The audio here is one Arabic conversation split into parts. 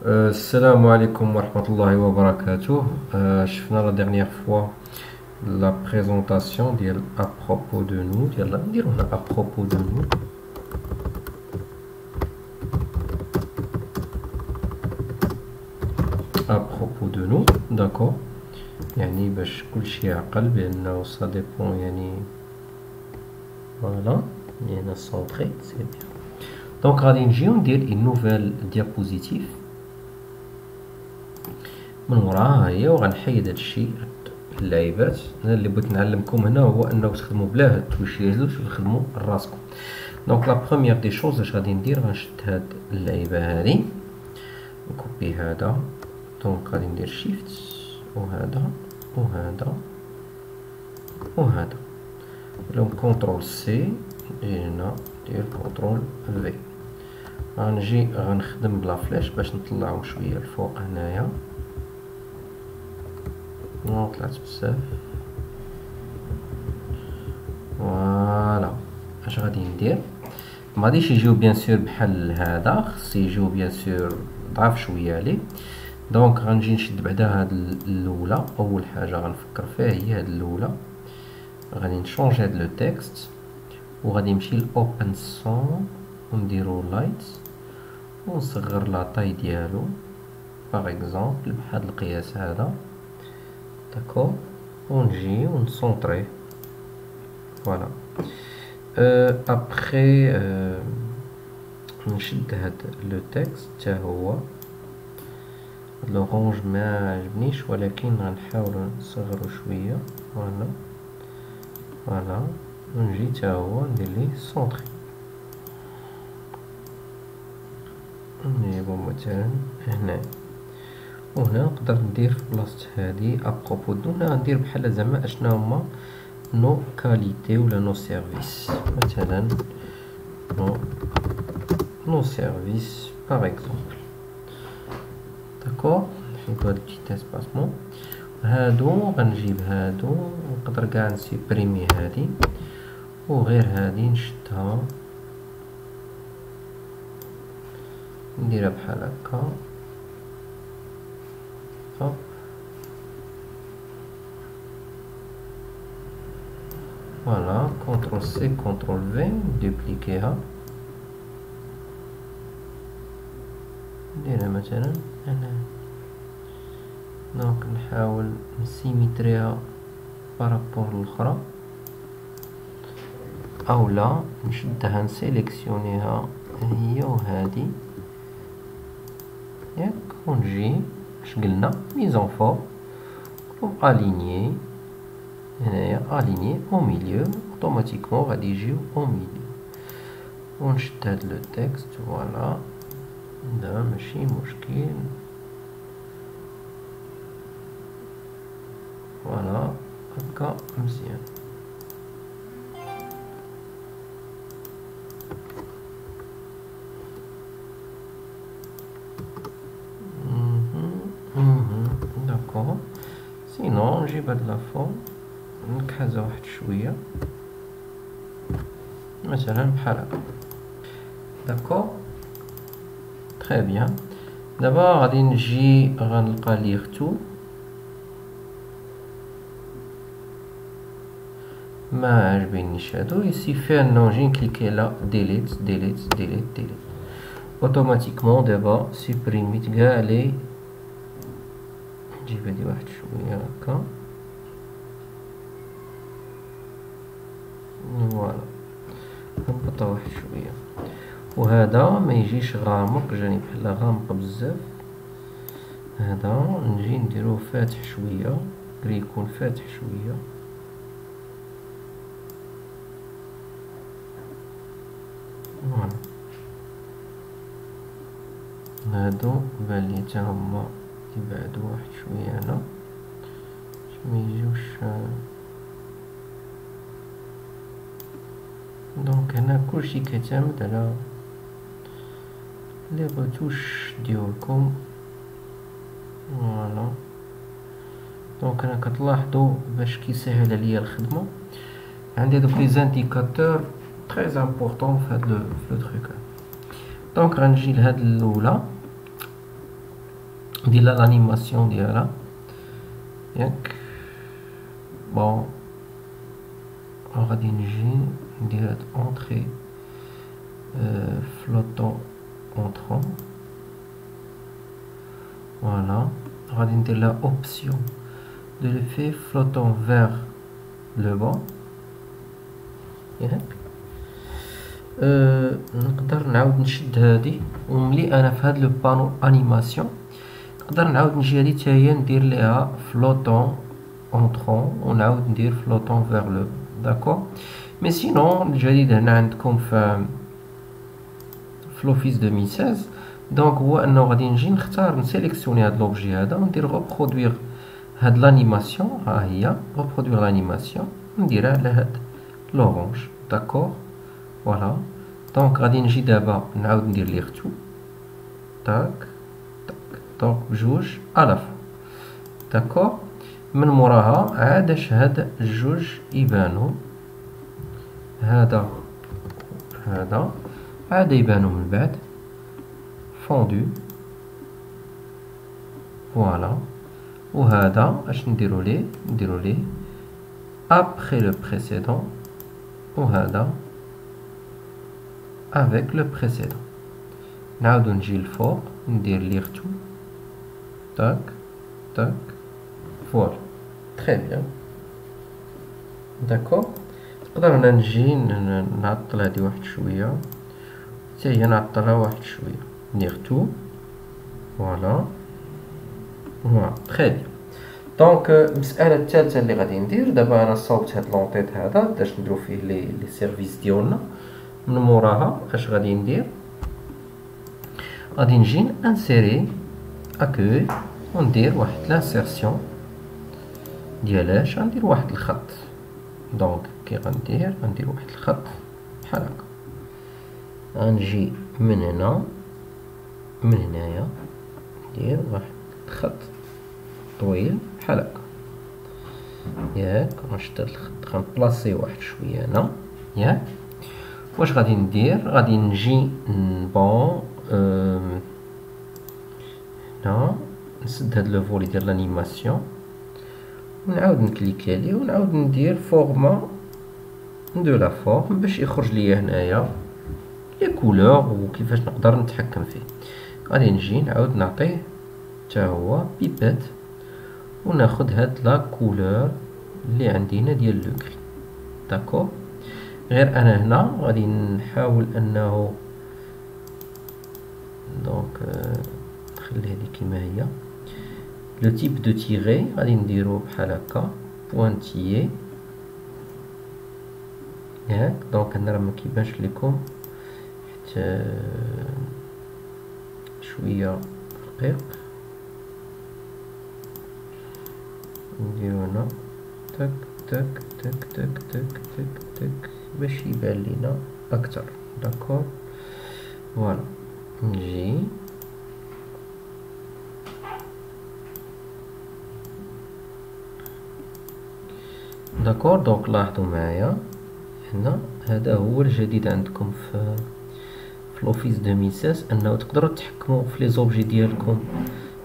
السلام عليكم ورحمة الله وبركاته. شفنا لا dernière fois la présentation ديال à propos de nous. يلا نديرو هنا à propos de nous. à propos de nous d'accord. يعني باش كلشي يعقل بأنه ça dépend يعني voilà يعني centré c'est bien. donc غادي نجيو ندير une nouvelle diapositive من وراها هي وغنحيد هادشي اللعيبات. انا اللي بغيت نعلمكم هنا هو انه تخدموا بلا هاد التويشيات وتخدموا راسكم. دونك لا بروميير دي شوز اش غادي ندير غنشد هاد اللعيبه هادي نكوبي هذا. دونك غادي ندير شيفت وهذا وهذا وهذا لهم كونترول سي نجي هنا ندير كونترول في. غنجي غنخدم بلا فلاش باش نطلعهم شويه الفوق هنايا. طلعت بزاف فوالا. اش غادي ندير مغاديش يجيو بيان سور بحال هذا خص يجيو بيان سور ضعاف شويه لي. دونك غنجي نشد بعدا هاد الاولى. اول حاجه غنفكر فيها هي هاد الاولى. غادي نشونجي هاد لو تكست وغادي نمشي لاوبن سون ونديرو لايت ونصغر لا طاي ديالو باغ اكزومبل بهاد القياس هذا داكور ونجي ونسونطري فوالا. ابخي نشد هاد لو تكست حتى هو لورانج ما عجبنيش ولكن غنحاول نصغرو شويه فوالا فوالا ونجي حتى هو ندير ليه سونطري. نجيبو مثلا هنا وهنا نقدر ندير في بلاصه هادي ابروبو هنا غندير بحال زعما اشنا هما نو كاليتي ولا نو سيرفيس. مثلا نو سيرفيس باغ اكزومبل داكور. نحيدو هاد البتيت اسباسمون هادو غنجيب هادو نقدر كاع نسيبريمي هادي وغير هادي نشدها نديرها بحال هكا هوب فوالا. كونترول سي كونترول في دوبليكيها نديرها مثلا هنا. دونك نحاول نسيميتريها بارابور الاخرى اولا نشدها نسيليكسيونيها هي وهادي ياك ونجي اش قلنا ميزون فور الينيي هنايا الينيي او ميليو اوتوماتيكمون غادي يجيو او ميليو ونشد هاد لو تكست فوالا. دا ماشي مشكل فوالا هكا مزيان. داكور سينون نجيب هاد لافورم نكحزها واحد شويه مثلا بحال هكا داكور تري بيان. دابا غادي نجي غنلقى ليغتو ما عجبنيش هادو يسيفي انه نجي نكليكي لا ديليت ديليت ديليت ديليت اوتوماتيكمون دابا سيبريميت كاع لي. نجيب هادي واحد شويه هكا فوالا نهبطها واحد شويه وهذا ما يجيش غامق جاني بحال غامق بزاف. هذا نجي نديروه فاتح شويه كري يكون فاتح شويه فوالا. هادو بان لي تا هما يبعدو واحد شويه هنا باش ما يجيوش. دونك هنا كلشي كيعتمد على لي غوتوش ديالكم فوالا. دونك انا كتلاحظوا باش كيسهل عليا الخدمه عندي دوك لي زانديكاتور تري امبورطون في هاد لو تروك. دونك غنجي لهاد الاولى ندير لانيماسيون ديالها ياك. بون غادي نجي ندير هاد اونتري فلوتون اونترون. فوالا غادي ندير لا اوبسيون دو ليفي فلوتون فيغ لو بون ياك. نقدر نعاود نشد هادي، وملي انا في هاد لو بانو انيماسيون نقدر نعاود نجي هادي تا هي ندير ليها فلوتون اونترون ونعاود ندير فلوتون فيغ لو داكور. مي سينون الجديد هنا عندكم في لوفيس 2016 دونك هو انه غادي نجي نختار نسيليكسيوني هاد لوبجي هذا وندير غوبرودوير هاد لانيماسيون. ها هي غوبرودوير لانيماسيون نديرها على هاد لورانج داكور. فوالا دونك غادي نجي دابا نعاود ندير لي ختو تاك تاك دونك بجوج الافا داكور. من موراها عاداش هاد الجوج يبانو، هذا عاد يبانو من بعد فوندو. فوالا وهذا اش نديرو ليه ابخي لو بريسيدون، وهذا افيك لو بريسيدون. نعاودو نجي الفوق ندير لي ختو تاك تاك. فوالا تري بيان داكور. نقدر هنا نجي نعطل هادي واحد شويه حتى هي نعطلها واحد شويه ندير تو. فوالا تري بيان. دونك المساله الثالثه اللي غادي ندير دابا، انا صوبت هاد لونطيط هذا باش نديرو فيه لي سيرفيس ديالنا. من موراها اش غادي ندير؟ غادي نجي انسيري اكوي وندير واحد لانسيرسيون ديالاش، غندير واحد الخط. دونك كي غندير واحد الخط بحال هكا، غنجي من هنا من هنايا ندير واحد الخط طويل بحال هكا ياك. غنشد هاد الخط غنبلاصيه واحد شويه هنا ياك. واش غادي ندير؟ غادي نجي بون هنا نسد هاد لو فولي ديال لانيماسيون ونعاود نكليكي عليه ونعاود ندير فورما دو لا فورم باش يخرج ليا هنايا لي كولور وكيفاش نقدر نتحكم فيه. غادي نجي نعاود نعطيه حتى هو بيبات وناخد هاد لا كولور اللي عندي هنا ديال لو كري داكور. غير انا هنا غادي نحاول انه دونك نخلي هذه كيما هي. لو تيب دو تيغي غادي نديرو بحال هكا بوانتيي ياك. دونك هنا راه ما كيبانش لكم حتى شويه رقيق. نديرو هنا تك تك تك تك تك تك تك باش يبان لينا اكثر داكور. فوالا نجي داكور. دونك لاحظوا معايا هنا هذا هو الجديد عندكم في لوفيس 2016 انه تقدروا تحكموا في لي زوبجي ديالكم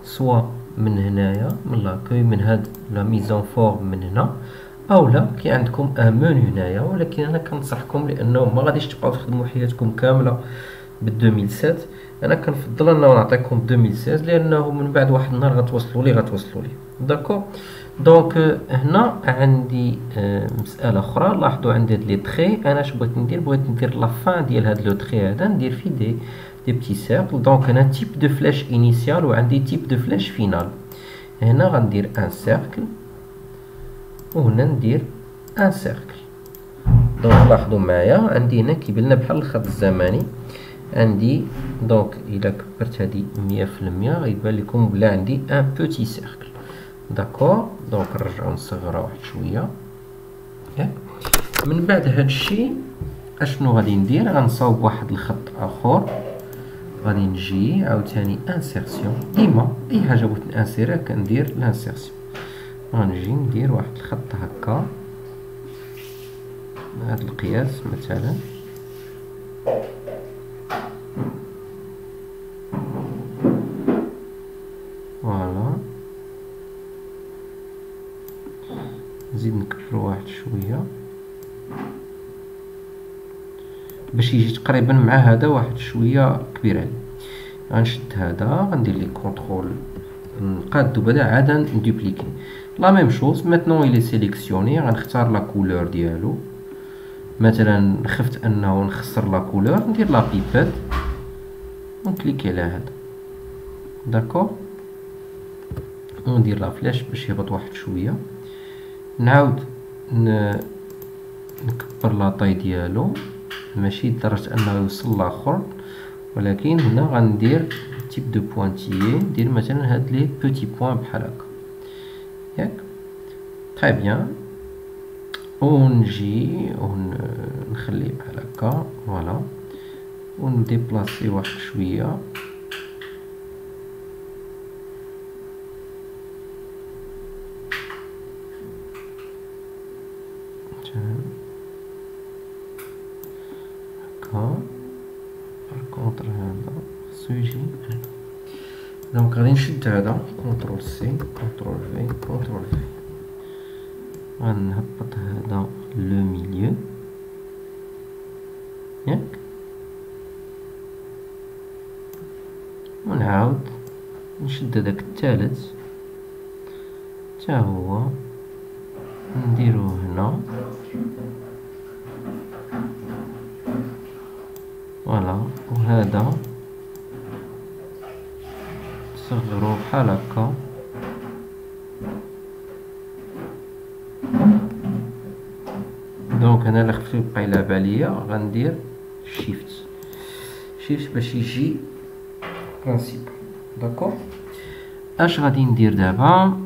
سواء من هنايا من لاكوي من هاد لا ميزون فورم من هنا، او لا كي عندكم ان منيو هنايا. ولكن انا كنصحكم لانه ما غاديش تبقاو تخدموا حياتكم كامله بال 2007. انا كنفضل انه نعطيكم 2016 لانه من بعد واحد النهار غتوصلوا لي داكور. دونك هنا عندي مساله اخرى. لاحظوا عندي هاد لي تري. انا اش بغيت ندير لا فان ديال هاد لو تري هذا ندير فيه دي بتي سيركل. دونك هنا تيب دو فلاش انيسيال وعندي تيب دو فلاش فينال. هنا غندير ان سيركل وهنا ندير ان سيركل. دونك لاحظوا معايا عندي هنا كيبان لنا بحال الخط الزمني عندي. دونك الا كبرت هادي 100% غيبان لكم بلا عندي ان بوتي سيركل داكور. دونك نرجعو نصغرها واحد شويه ياك. من بعد هادشي اشنو غادي ندير؟ غنصاوب واحد الخط اخر. غادي نجي عاوتاني انسيرسيون. ديما اي حاجه بغيت نانسيرها كندير لانسيرسيون. غنجي ندير واحد الخط هكا بهذا القياس مثلا. نزيد نكبرو واحد شوية باش يجي تقريبا مع هذا واحد شوية كبير عليه. غنشد هذا غندير ليه كونترول نقادو بعدا عادا ندوبليكي لا ميم شوز. ماتنون إلي سيليكسيوني غنختار لا كولور ديالو، مثلا خفت انه نخسر لا كولور ندير لا بيبات ونكليكي على هذا داكور وندير لا فلاش باش يهبط واحد شويه. نعاود نكبر لا طاي ديالو ماشي لدرجه انه يوصل لاخر، ولكن هنا غندير تيب دو بوانتيي ندير مثلا هاد لي بوتي بوين بحال هكا ياك تري بيان. ونجي ونخليه بحال هكا فوالا ونديبلاسي واحد شويه هكا. كونتر هذا خصو يجي هنا. دونك غادي نشد هذا كونترول سي كونترول في كونترول في غنهبط هذا لو ميليو ياك ونعاود نشد هذاك الثالث حتى هو نديرو هنا فوالا. وهذا نصغرو بحال هكا دونك انا الا خفتو يبقى يلعب عليا غندير شيفت باش يجي برينسيبال داكور. اش غادي ندير دابا؟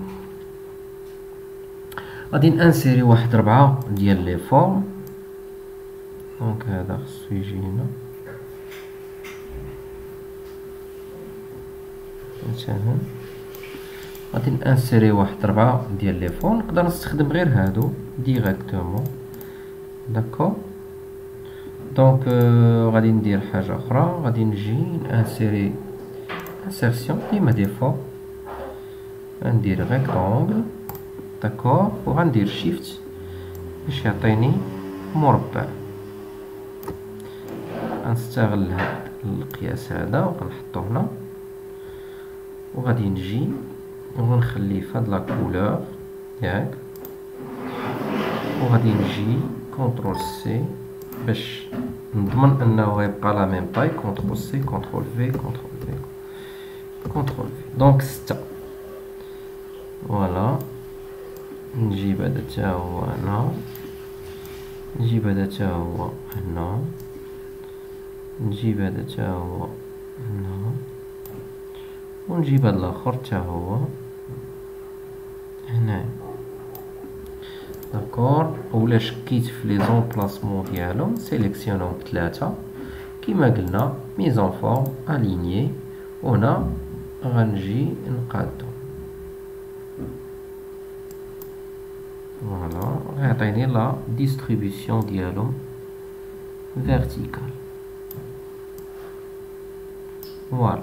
غادي نانسيري واحد 4 ديال لي فورم. دونك هذا خصو يجي هنا مثلا غادي نانسيري واحد 4 ديال لي فورم. نقدر نستخدم غير هادو ديريكتومون داكور. دونك غادي ندير حاجه اخرى، غادي نجي نانسيري انسيرسيون ديما دي فورم غندير ريكتانغل داكور وغندير شيفت باش يعطيني مربع. غنستغل هاد القياس هذا وغنحطو هنا وغادي نجي وغنخليه فهاد لا كولور ياك وغادي نجي كونترول سي باش نضمن انه غيبقى لا ميم طاي. كونترول سي كونترول في كونترول في كونترول في دونك 6 فوالا. نجيب هذا تا هو هنا نجيب هذا تا هو هنا نجيب هذا تا هو هنا ونجيب هذا الاخر تا هو هنا داكور. ولا شكيت في لي زومبلاسمون ديالهم سيليكسيونهم ب3 كيما قلنا ميزون فورم الينيي وهنا غنجي نقادو فوالا غيعطيني لا ديستريبيسيون ديالهم فيرتيكال فوالا.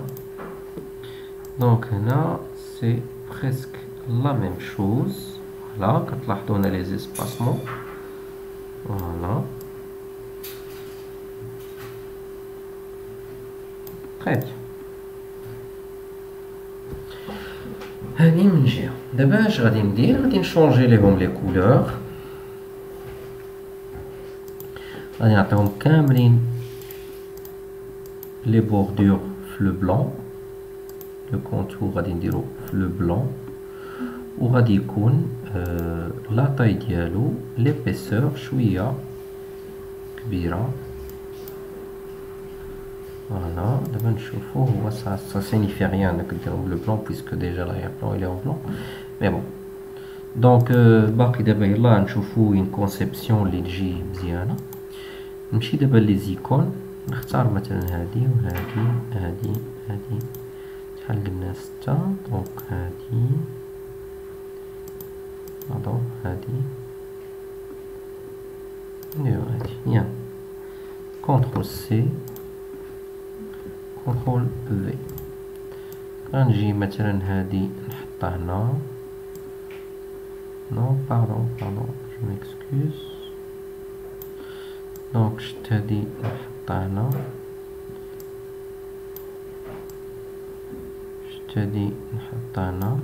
دونك هنا سي بريسك لا ميم شوز فوالا. كتلاحظوا هنا لي زيسباسمون فوالا تري بيان. هاني من جهه. دابا اش غادي ندير؟ غادي نشونجي ليهم لي كولور. غادي نعطيهم كاملين لي بوردور في لو بلون. لو كونتور غادي نديرو في لو بلون وغادي يكون لا طاي ديالو ليبيسور شويه كبيره فوالا. دابا نشوفو هو سا سينيفي ريان انك ديرو بلو بلون بويسكو ديجا لاغير بلون الي اون بلون مي بون. دونك باقي دابا يلاه نشوفو وين كونسيبسيون اللي تجي مزيانه. نمشي دابا لي زيكون نختار مثلا هادي وهادي هادي هادي شحال قلنا 6 دونك هادي هادي نديرو هادي يا كونترول سي كونترول في. غنجي مثلا هادي نحطها هنا non pardon je m'excuse. دونك شت هادي نحطها هنا، شت هادي نحطها هنا،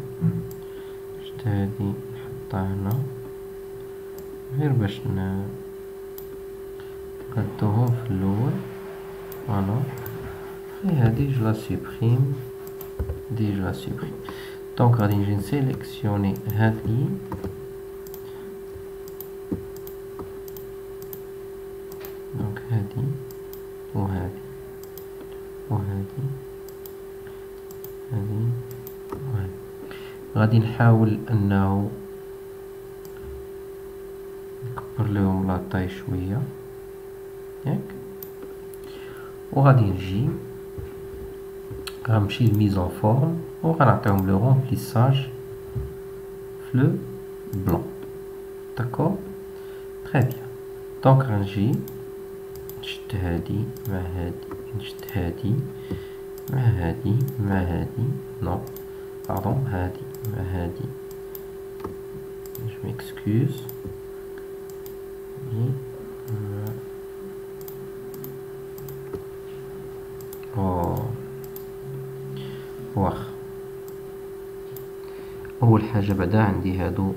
شت هادي نحطها هنا، غير باش نقادوهم في الاول. فوالا هادي جو لا سوبريم، دي جو لا سوبريم. دونك غادي نجي نسيليكسيوني هادي دونك هادي وهادي وهادي هادي وهادي. غادي نحاول انه نكبر لهم لاطاي شويه ياك، وغادي نجي غنمشي لميزون فورم وغنعطيهم لو رومبليساج في لو بلون. داكور تري بيان. دونك غنجي نشد هادي مع هادي، نشد هادي مع هادي مع هادي، نو باردون هادي مع هادي، جو ميكسكوز واخا. اول حاجه بعدا عندي هادو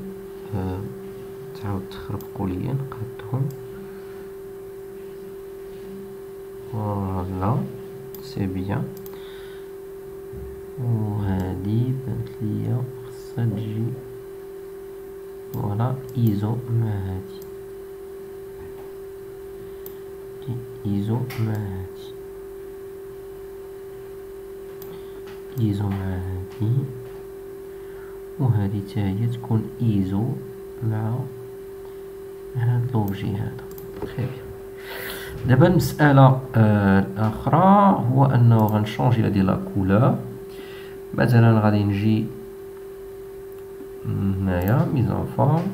تعاود تخربقوا ليا نقادهم. فوالا سي بيان. وهادي بانت ليا خاصها تجي فوالا ايزو مع هادي، ايزو مع هادي، ايزو مع هادي، وهادي تا هي تكون ايزو مع هاد لوبجي هذا. تري بيان. دابا المسألة الأخرى هو أنه غنشونجي ديال لا كولور. مثلا غادي نجي هنايا ميزون فورم،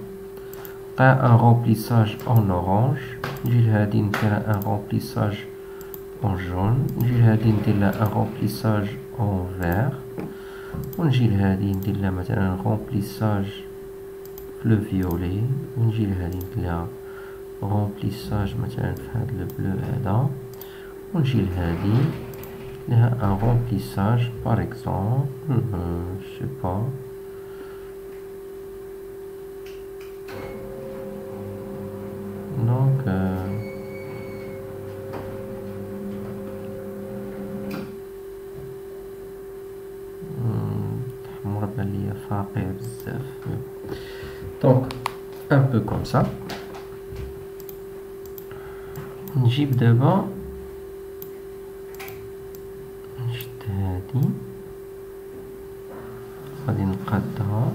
ان رومبليساج اون اورانج، نجي لهادي ندير ان رومبليساج اون جون، نجي لهادي ندير لها ان رومبليساج اون فير، ونجي لهادي ندير لها مثلا رومبليساج في لو فيولي، ونجي لهادي ندير لها رومبليساج مثلا في هاد لو بلو هذا، ونجي لهادي لها ان رومبليساج باغ اكزومبل جو سي با دونك الحمر بان ليا فاقع بزاف. دونك ان بو كوم سا. نجيب دابا نشد هادي غادي نقادها،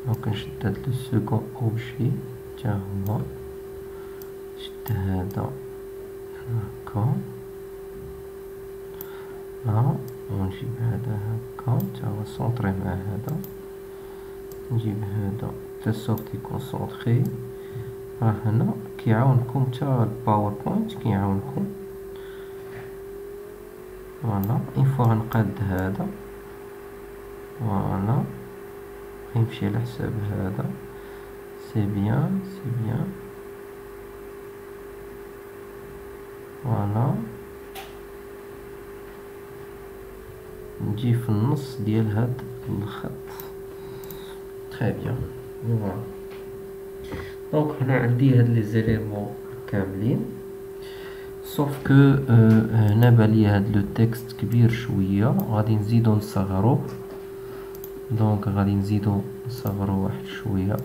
دونك نشد هاد لو سيكون اوبجي تا هو، نشد هذا هكا ها، ونجيب هذا هكا تا هو سونطري مع هذا، نجيب هذا تا سورتي كونسونطري. راه هنا كيعاونكم تا الباوربوينت كيعاونكم. فوالا اون فوا غنقاد هذا فوالا غيمشي على حساب هذا. سي بيان سي بيان. فوالا نجي في النص ديال هاد الخط. تري بيان. فوالا دونك هنا عندي هاد لي زيليمون كاملين، سوف كو هنا بالي هاد لو تكست كبير شويه، غادي نزيدو نصغرو. دونك غادي نزيدو نصغرو واحد شويه.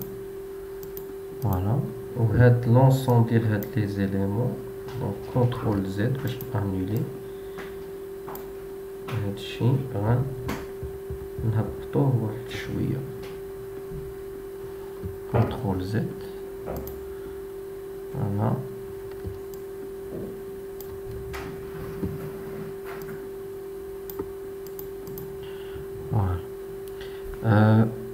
فوالا وهاد لونسون ديال هاد لي زيليمون، دونك كونترول زد باش انولي هادشي، غنهبطوه واحد شويه. كونترول زد. فوالا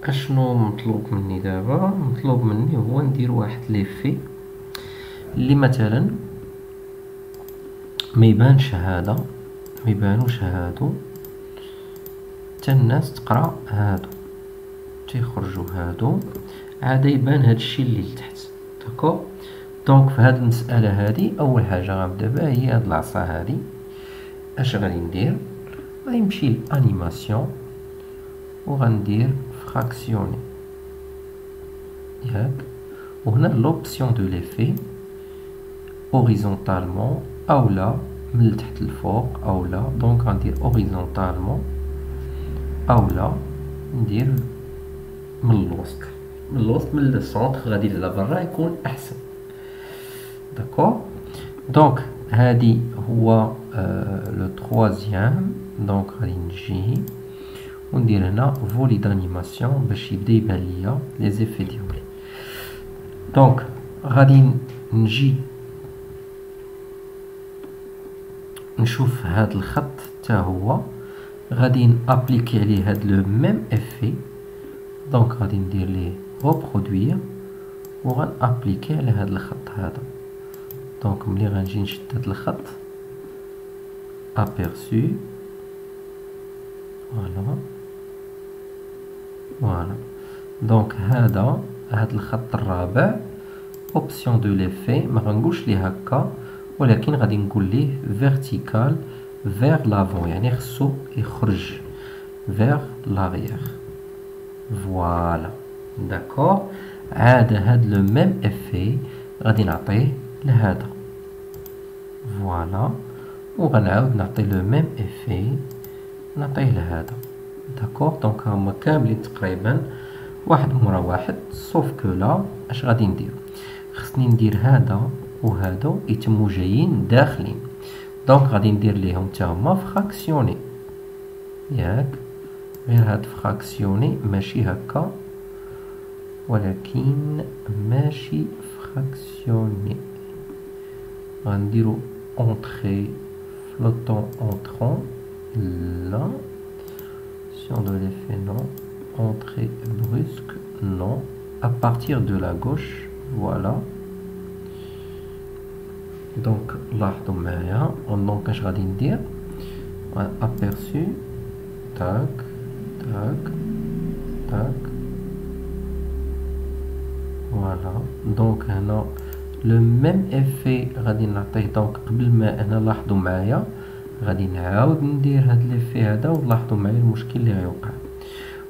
اشنو مطلوب مني دابا؟ مطلوب مني هو ندير واحد ليفي اللي مثلا ما يبانش هذا، ما يبانوش هادو حتى الناس تقرا هادو تيخرجوا هادو عاد يبان هادشي اللي لتحت. داكوغ. دونك في هاد المسألة هادي أول حاجة غنبدا بها هي هاد العصا هادي. اش غادي ندير؟ غادي نمشي لانيماسيون وغندير فراكسيوني ياك، وهنا لوبسيون دو ليفي اوريزونتالمون اولا من التحت للفوق اولا. دونك غندير اوريزونتالمون اولا ندير من الوسط، من الوسط من السونتر غادي لبرا يكون احسن. داكوغ. دونك هادي هو لو تروازيام. دونك غادي نجي وندير هنا فولي دانيماسيون باش يبدا يبان ليا لي زيفي ديالي. دونك غادي نجي نشوف هاد الخط حتى هو غادي نابليكي عليه هاد لو ميم افي. دونك غادي ندير ليه ريبرودوير وغنابليكي على هاد الخط هذا. دونك ملي غنجي نشد هاد الخط ابيرسو فوالا. دونك هاد الخط الرابع اوبسيون دو ليفي ما غنقولش ليه هكا ولكن غادي نقول ليه فيرتيكال فير لافون، يعني خصو يخرج فير لاغيير. فوالا. داكوغ. عاد هاد لو ميم افي غادي نعطيه لهذا. فوالا. وغنعاود نعطي لو ميم افي نعطيه لهذا. داكوغ. دونك هما كاملين تقريبا واحد مورا واحد، صوف كو لا اش غادي ندير؟ خصني ندير هذا وهادو يتمو جايين داخلين. دونك غادي ندير ليهم تا هما فراكسيوني ياك، غير هاد فراكسيوني ماشي هكا ولكن ماشي فراكسيوني. غنديرو اونتري فلوتون اونترون لا سيون دو ليفي نو entrée brusque non à partir de la gauche. voilà. donc لاحظوا معايا. دونك اش غادي ندير؟ aperçu tac tac tac. voilà. دونك هنا لو ميم افي غادي نعطيه. دونك قبل ما هنا لاحظوا معايا غادي نعاود ندير هاد ليفي هذا ولاحظوا معايا المشكل اللي غيوقع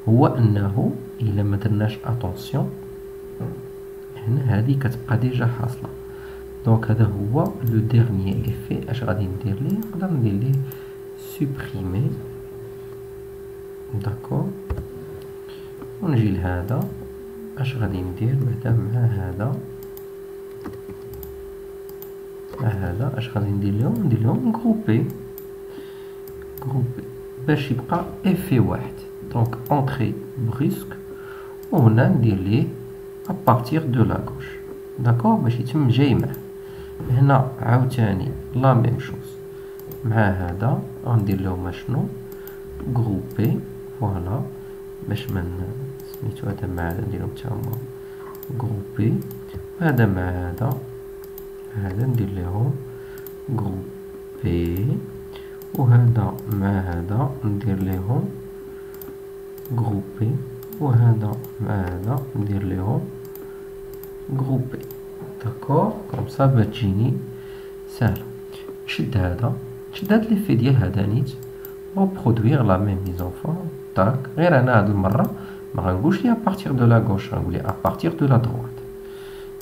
هو انه الا ما درناش اتونسيون هنا هذه كتبقى ديجا حاصله. دونك هذا هو لو ديرنيي افي. اش غادي ندير ليه؟ نقدر ندير ليه سوبريمي. داكور. ونجي لهذا اش غادي ندير بعدا مع هذا مع هذا اش غادي ندير لهم؟ ندير لهم جروبي باش يبقى افي واحد. دونك انتري بريسك وهنا ندير ليه ابارتير دو لا غوش. داكوغ باش يتم جاي معاه. هنا عاوتاني لا ميم شوز مع هذا غندير لهم شنو؟ جروبي. فوالا. باش من سميتو هذا مع هذا نديرهم تا هما جروبي. هذا مع هذا ندير لهم جروبي. وهذا مع هذا ندير لهم جروبي. وهذا مع هذا ندير لهم جروبي. داكوغ. كوم سا بتجيني ساهله. نشد هذا هاد ليفي ديال هذا نيت ريبرودوير لا ميم ميزونفون تاك. غير انا هاد المره ما غنقولش ليه ابارتير دو لا غوش، غنقول ليه ابارتير دو لا دروات.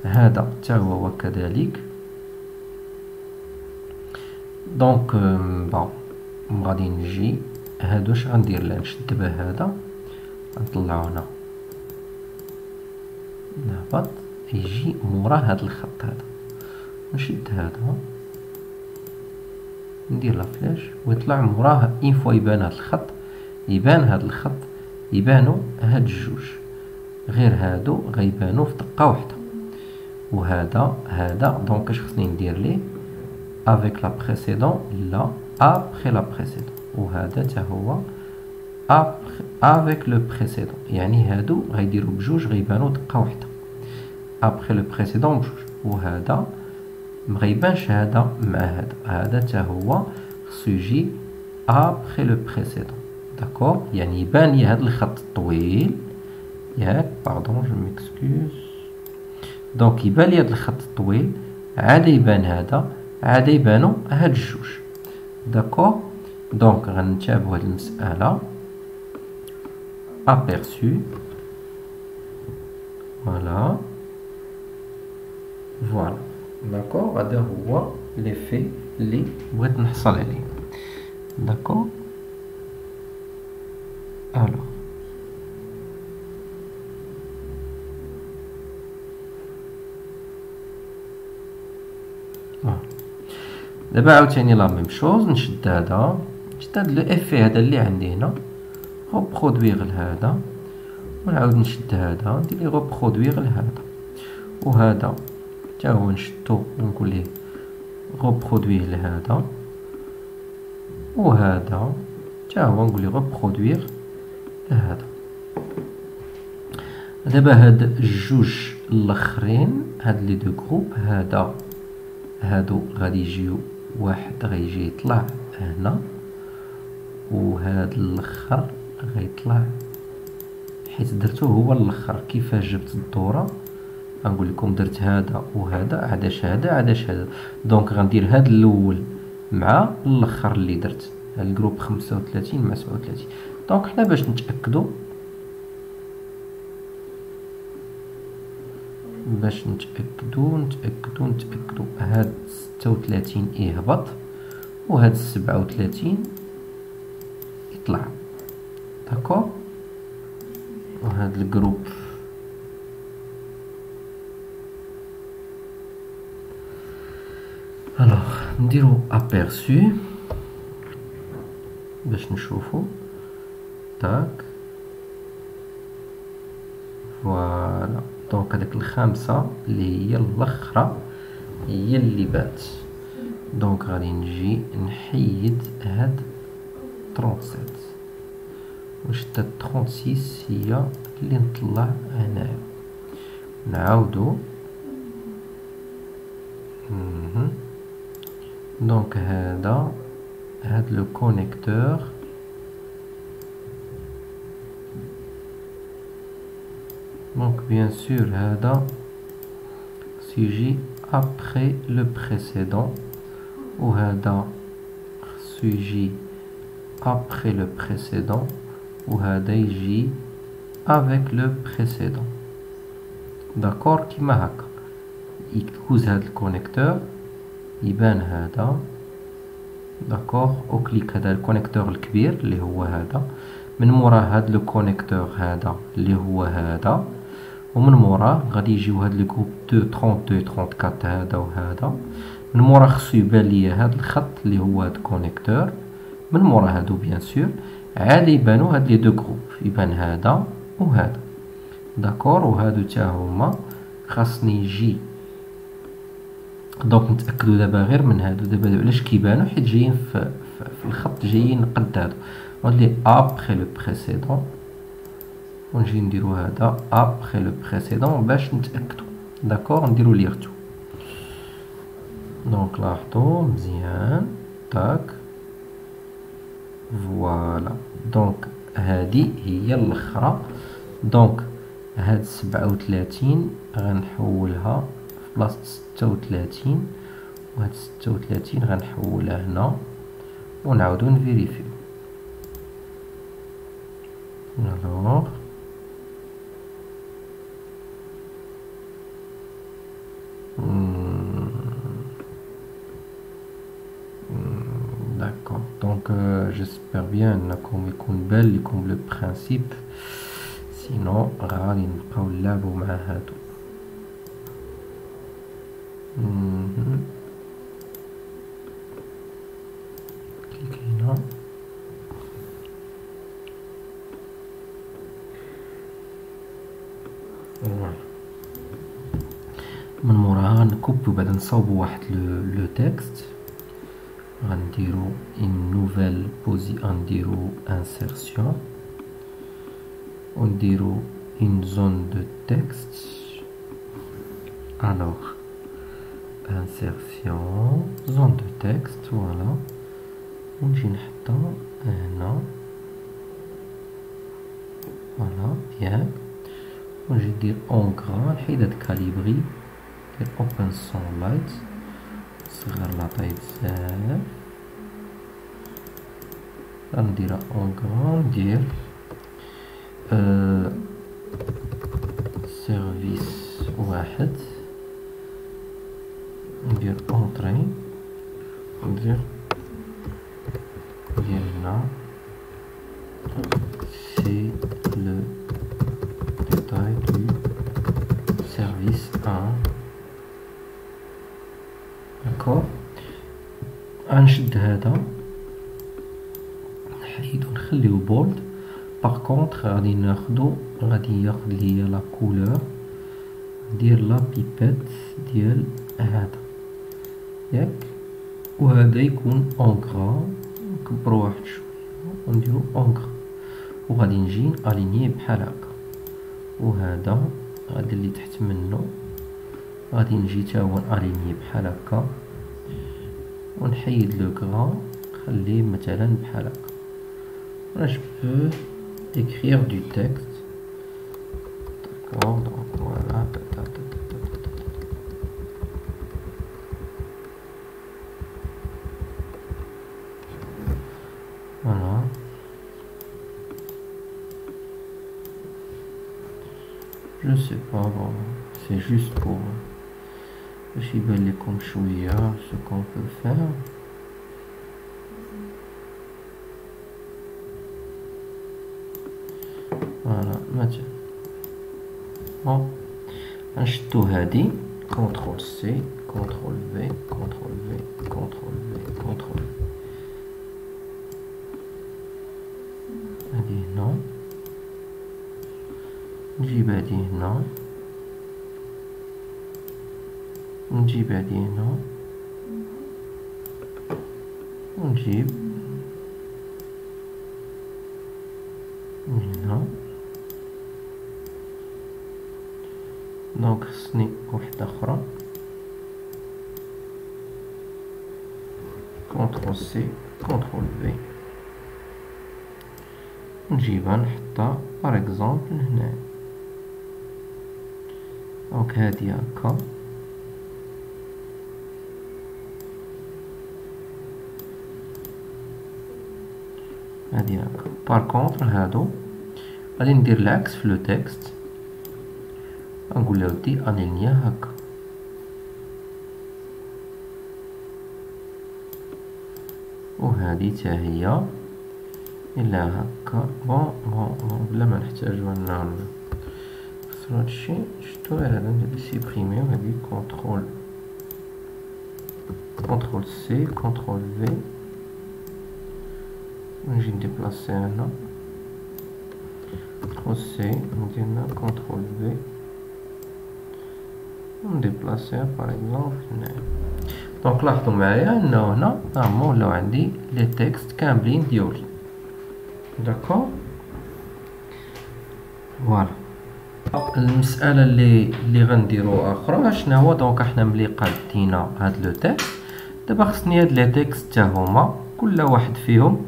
هذا حتى هو وكذلك. دونك بون غادي نجي هادو اش غندير له؟ نشد به هذا نطلعو هنا نهبط يجي مورا هاد الخط هذا. نشد هذا ندير لا فلاش ويطلع موراه. اين فوا يبان هاد الخط يبانو هاد الجوج، غير هادو غيبانو في دقه واحده. وهذا دونك اش خصني ندير ليه؟ افيك لا بريسيدون لا ابري لا بريسيدون. وهذا حتى هو افيك لو بريسيدون، يعني هادو غيديرو بجوج غيبانو دقه واحده. ابري لو بريسيدون بجوج. وهذا مغيبانش هذا مع هذا حتى هو خصو يجي ابري لو بريسيدون. داكوغ، يعني يبان لي هاد الخط الطويل ياك، باردون جو ميكسكوز. دونك يبان لي هاد الخط الطويل، عاد يبان هذا، عاد يبانو هاد الجوج. داكوغ، دونك غنتابعو هاد المسألة. aperçu، فوالا فوالا. داكوغ، هذا هو ليفي اللي بغيت نحصل عليه. داكوغ، الوغ دابا عاوتاني لا ميم شوز، نشد هذا، نشد هاد لو افي هذا اللي عندي هنا، غوبرودويغ لهذا، ونعاود نشد هذا ندير ليه غوبرودويغ لهذا، وهذا حتى هو نشدو ونقول ليه غوبرودويغ لهذا، وهذا حتى هو نقول ليه غوبرودويغ لهذا. دابا هاد الجوج الاخرين، هاد لي دو جروب، هادو غادي يجيو، واحد غيجي يطلع هنا، وهاد الاخر غيطلع حيت درتو هو الاخر. كيفاش جبت الدوره؟ غنقول لكم درت هذا وهذا، عاداش هذا عاداش هذا. دونك غندير هاد الاول مع الاخر اللي درت، هاد الجروب 35 مع 37. دونك حنا باش نتاكدوا نتاكدوا هاد 36 يهبط وهاد 37 يطلع. داكوغ، وهاد الجروب الوغ نديرو aperçu باش نشوفو. تاك، فوالا. دونك هاديك الخامسة اللي هي الاخرى هي اللي بات. دونك غادي نجي نحيد هاد 37 ونشد هاد 36 هي اللي نطلع هنايا. نعاودو. دونك هاد لو كونيكتور دونك بيان سور هذا سيجي ابخي لو بريسيدون، وهذا خصو يجي ابخي لو بريسيدون، وهذا يجي افيك لو بريسيدون. داكور، كيما هكا يكوز هاد الكونيكتور يبان هذا. داكوغ، او كليك هذا الكونيكتور الكبير اللي هو هذا، من موراه هاد لو كونيكتور هذا اللي هو هذا، ومن موراه غادي يجيو هاد لي جروب 32 34 هذا وهذا. من موراه خصو يبان ليا هاد الخط اللي هو هاد الكونيكتور، من مورا هادو بيان سور عاد يبانو هاد لي دو جروب، يبان هذا وهذا. داكور، وهادو تا هما خاصني يجي. دونك نتاكدو دابا غير من هادو. دابا علاش كيبانو؟ حيت جايين في الخط، جايين قد هادو. غنولي ابخي لو بريسيدون، ونجي نديرو هذا ابخي لو بريسيدون باش نتاكدو. داكور، نديرو لير تو. دونك لاحظوا مزيان. تاك، فوالا. دونك هادي هي الاخرى. دونك هاد 37 غنحولها في بلاصة 36، وهاد 36 غنحولها هنا، ونعاودو نفيريفيو. الوغ d'accord. Donc j'espère bien انكم يكون بان لكم لو برانسيب، سينو غادي نبقاو نلعبو مع هادو. كليكينا من موراها نكوبو، بعد نصاوبو واحد لو تكست. غنديرو une nouvelle نديرو insertion، ونديرو une zone de texte. alors insertion zone de texte، voilà. ونجي نحطها هنا فوالا ياك. ونجي ندير اونغرا، نحيد هاد كاليبري، ندير اوبن سون لايت، نصغر لاطاي بزاف، غنديرها اونغرا، ندير سيرفيس واحد، ندير اونطري، ندير هنا c'est le détail du service 1. داكوغ. غنشد هذا نحيدو نخليو بولد. باغ كونطخ غادي ناخدو، غادي ياخد ليا لا كولور، ندير لا بيبيت ديال هذا ياك، وهذا يكون اونغرا، نكبرو واحد شويه ونديرو اونغرا، وغادي نجي الينيه بحال هكا. وهذا غادي اللي تحت منه غادي نجي تا هو الينيه بحال هكا، ونحيد لو غرا نخليه مثلا بحال هكا. je peux écrire du texte, d'accord, donc voilà, voilà. Je sais pas, bon, c'est juste pour يبان شوية ce qu'on peut faire. فوالا مثلا بون، غنشدو هادي كونترول سي كونترول في كونترول في كونترول في كونترول في، هادي هنا، نجيب هادي هنا، نجيب هادي هنا، ونجيب هنا. دونك خصني وحدة أخرى، كونترول سي كونترول في، نجيبها نحطها باغ اكزومبل هنا. دونك هادي هاكا، هادي هاكا. باغ كونطخ هادو غادي ندير العكس في لو تيكست، غنقول له ودي الينيا هاكا، وهادي تا هي إلا هاكا. بون بلا ما نحتاجو هنا خصنا هادشي شتو غير هذا ندير سيبريمي، وهادي كونترول سي كونترول في، ونجي نديبلاسي هنا كونترول سي، ندير هنا كونترول في، ونديبلاسيها باغ اكزومبل هنايا. دونك لاحظوا معايا انه هنا نورمالمون ولاو عندي لي تيكست كاملين ديالي، داكوغ. فوالا المسألة اللي غنديرو اخرى شنو هو، دونك احنا ملي قادينا هاد لو تيكست، دابا خصني هاد لي تيكست تا هما كل واحد فيهم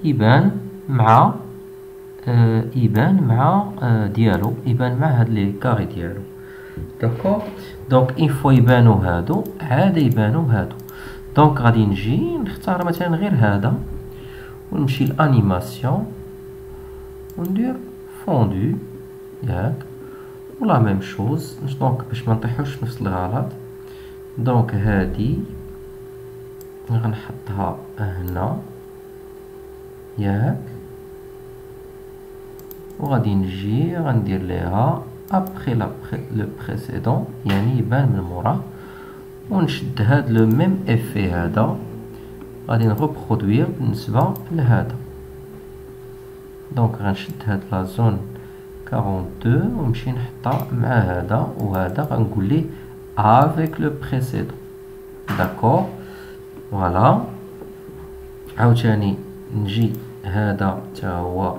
يبان مع ديالو، يبان مع هاد لي كاري ديالو، داكوغ. دونك اين فوا يبانو هادو عاد يبانو هادو. دونك غادي نجي نختار مثلا غير هذا، ونمشي لانيماسيون وندير فوندو ياك، ولا ميم شوز. دونك باش ما نطيحوش نفس الغلط، دونك هادي غنحطها هنا ياك، وغادي نجي غندير ليها ابخي لو بريسيدون، يعني يبان من موراه، ونشد هاد لو ميم افي هذا غادي نغوبرودوير بالنسبه لهذا. دونك غنشد هاد لا زون 42 ونمشي نحطها مع هذا وهذا، غنقول ليه افيك لو بريسيدون، داكوغ. فوالا عاوتاني نجي هذا تا هو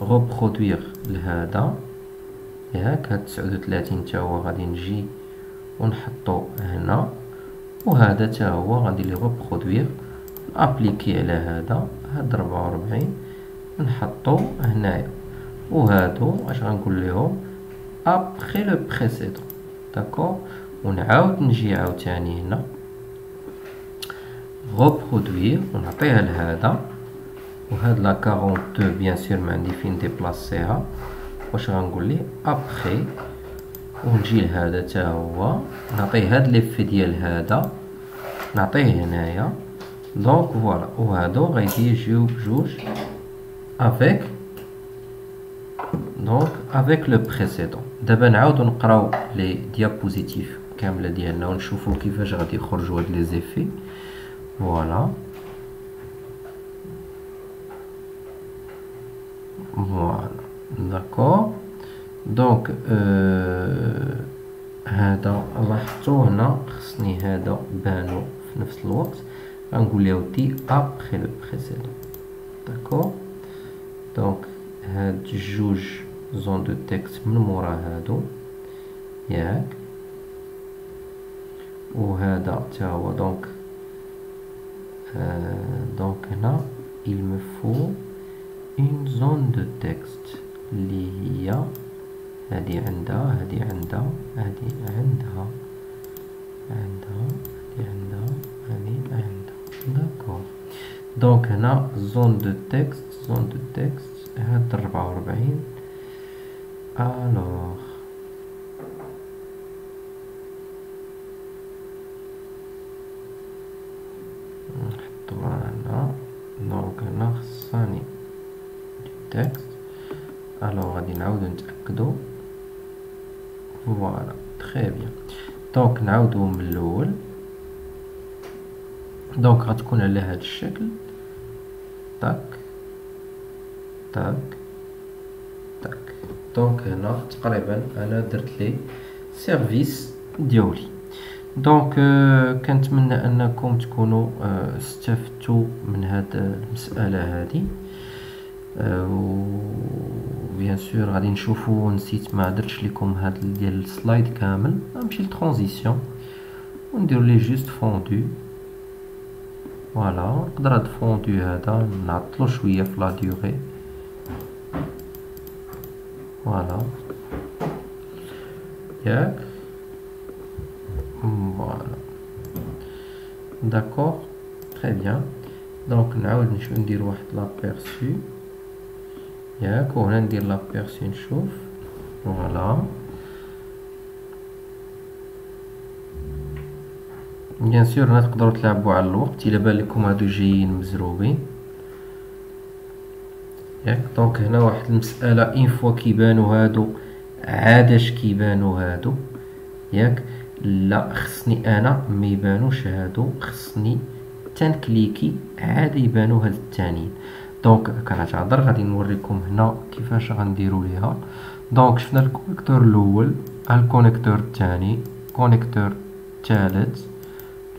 غوبرودوير لهذا ياك، هاد 39 تا هو غادي نجي ونحطو هنا، وهذا تا هو غندير ليه غوبرودوير، ابليكي على هذا، هاد 44 نحطو هنايا. وهادو اش غنقول لهم ابخي لو بريسيدون. داكور، ونعاود نجي عاوتاني هنا reproduire ونعطيها لهذا، وهاد لا 42 بيان سور ما عندي فين ديبلاسيها، واش غنقول ليه ابخي، ونجي لهذا تا هو نعطيه هاد ليفي ديال هذا نعطيه هنايا. دونك فوالا، وهادو غيجيو بجوج افيك دونك افيك لو بريسيدون. دابا نعاودو نقراو لي ديابوزيتيف كامله ديالنا ونشوفو كيفاش غادي يخرجوا هاد لي زيفي. فوالا فوالا داكور. دونك هذا لاحظتو هنا خصني هذا بانو في نفس الوقت، غنقول له دي ابخي لو بريسيدون. داكور، دونك هاد جوج زون دو تكست من مورا هادو ياك، وهذا تا هو. دونك دونك هنا il me faut une zone de texte اللي هي هادي عندها، هادي عندها، هادي عندها، عندها، هادي عندها، هادي عندها. داكور، دونك هنا زون دو تكست، زون دو تكست هاد 44. الوغ نحطوها هنا. دونك هنا خصني تكست. الوغ غادي نعاودو نتأكدو. فوالا تري بيان. دونك نعاودو من الاول. دونك غتكون على هاد الشكل، تاك تاك تاك. دونك هنا تقريبا انا درت لي سيرفيس ديالي. دونك كنتمنى انكم تكونوا استفدتوا من هاد المساله هذه. و بيان سور غادي نشوفوا، نسيت ما درتش لكم هاد ديال السلايد كامل، نمشي للترانزيسيون وندير ليه جوست فوندو. فوالا، نقدر هاد فوندو هذا نعطلو شويه في لا ديوغي. فوالا ياك، فوالا داكور تري بيان. دونك نعاود ندير واحد لابيرسو ياك، وهنا ندير لابيرسو نشوف. فوالا بيان سور هنا تقدروا تلعبوا على الوقت الا بان لكم هادو جايين مزروبين ياك. دونك هنا واحد المساله، اين فوا كيبانو هادو عاداش كيبانو هادو ياك، لا خصني انا ما يبانوش هادو، خصني تنكليكي عاد يبانو هاد التانيين. دونك كنعتذر غادي نوريكم هنا كيفاش غنديروا ليها. دونك شفنا الكونيكتور الاول، الكونيكتور الثاني، كونيكتور الثالث،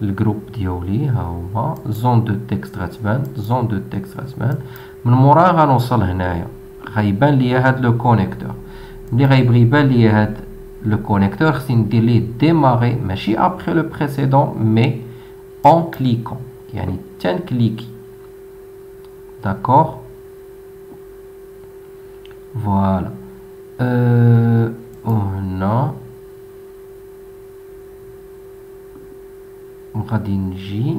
الجروب ديالي ها هما. زون دو تكست غتبان، زون دو تكست غتبان من مورا غنوصل هنايا غيبان ليا هاد لو كونيكتور. ملي غيبغي يبان ليا هاد لو كونيكتور خصني ندير ليه ديماري ماشي ابخي لو بريسيدون مي اون كليكون، يعني تنكليكي. داكور فوالا. وهنا غادي نجي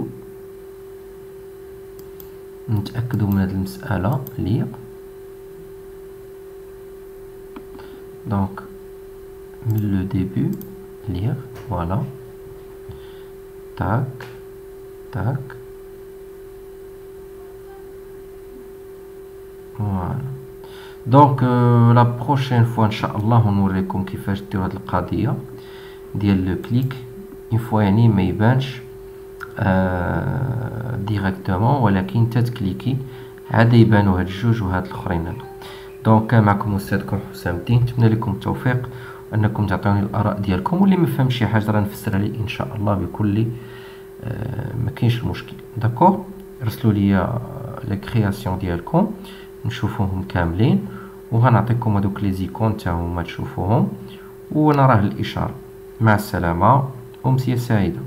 نتأكدو من هاد المسألة لي. دونك من لو ديبي لير. فوالا تاك تاك. فوالا دونك لا بروشين فوا ان شاء الله نوريكم كيفاش ديروا هاد القضيه ديال لو كليك اون فوا، يعني ما يبانش ديريكتومون، ولكن تتكليكي عاد يبانوا هاد الجوج وهاد الاخرين هادو. دونك كان معكم استاذكم حسام الدين، نتمنى لكم التوفيق وانكم تعطوني الاراء ديالكم، واللي ما فهمش شي حاجه راه نفسر عليه ان شاء الله بكل ما كاينش المشكل. داكور، ارسلوا لي لي كرياسيون ديالكم نشوفوهم كاملين، وغنعطيكم هذوك لي زيكون تا هما تشوفوهم ونراه الاشاره. مع السلامه، امسيه سعيده.